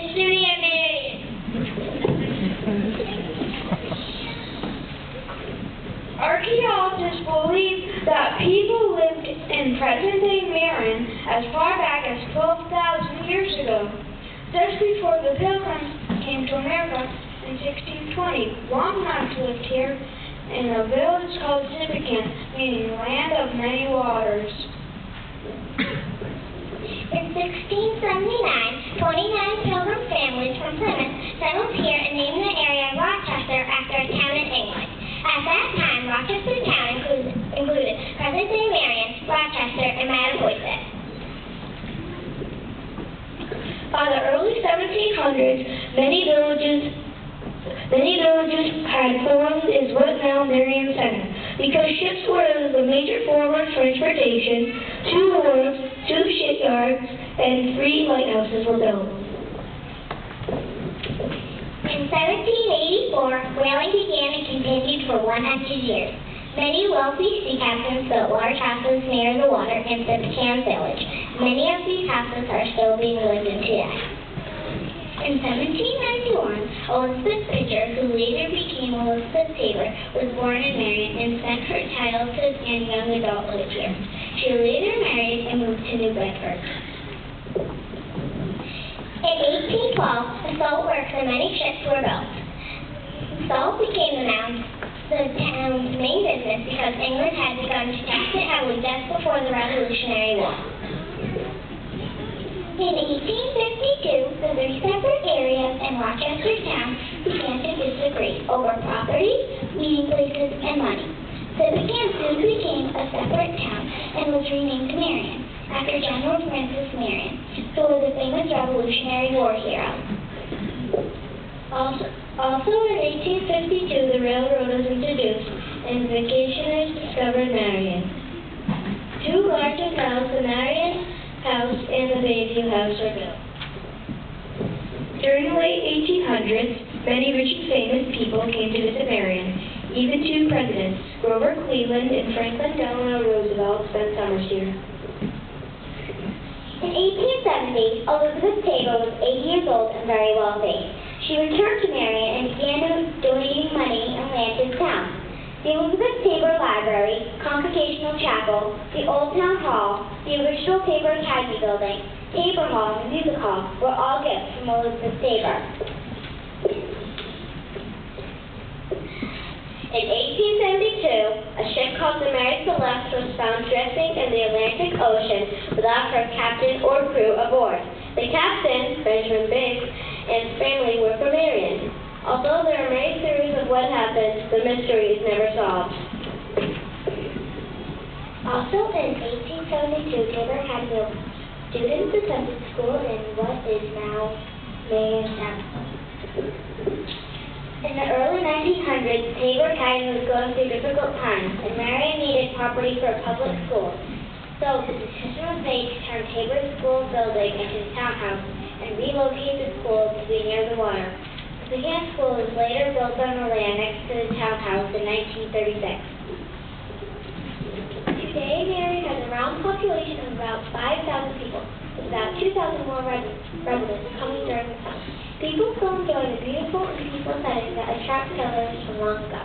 history of Marion. Archaeologists believe that people lived in present-day Marion as far back as 12,000 years ago. Just before the Pilgrims came to America in 1620, Longknives lived here in a village called Sippican, meaning land of many waters. In 1679, 29 Pilgrim families from Plymouth settled here and named the area Rochester after a town in England. At that time, Rochester town included present-day Marion, Rochester, and Mattapoisett. By the early 1700s, many villages had formed as what now Marion Center. Because ships were the major form of transportation, 2 wharves, 2 shipyards, and 3 lighthouses were built. In 1784, whaling began and continued for 100 years. Many wealthy sea captains built large houses near the water in Sippican village. Many of these houses are still being lived in today. In 1791, Elizabeth Pitcher, who later became Elizabeth Tabor, was born in Marion and spent her childhood and young adulthood here. She later married and moved to New Bedford. In 1812, the salt works and many ships were built. Salt became the town's main business because England had begun to tax it heavily just before the Revolutionary War. In 1852, the 3 separate areas in Rochester town began to disagree over property, meeting places, and money. Sippican soon became a separate town and was renamed Marion, after General Francis Marion, who was a famous Revolutionary War hero. Also in 1852, the railroad was introduced, and vacationers discovered Marion. 2 large hotels, the Marion House and the Bayview House, were built. During the late 1800s, many rich and famous people came to visit Marion. Even 2 presidents, Grover Cleveland and Franklin Delano Roosevelt, spent summers here. In 1870, Elizabeth Tabor was 80 years old and very wealthy. She returned to Marion and began donating money and land to the town. The Elizabeth Tabor Library, Congregational Chapel, the Old Town Hall, the original Tabor Academy Building, Tabor Hall, and the Music Hall were all gifts from Elizabeth Tabor. In 1872, a ship called the Mary Celeste was found drifting in the Atlantic Ocean without her captain or crew aboard. The captain, Benjamin Biggs, and his family were from Marion. Although there are many theories of what happened, the mystery is never solved. Also in 1872, Tabor Academy opened. Students attended school in what is now Marion Town. In the early 1900s, Tabor Academy was going through difficult times, and Marion needed property for a public school. So the decision was made to turn Tabor's school building into a townhouse and relocate the school to be near the water. The Sippican School was later built on the land next to the townhouse in 1936. Today, Marion has a round population of about 5,000 people, with about 2,000 more residents coming during the summer. People still enjoy the beautiful and peaceful setting that attracted others from long ago.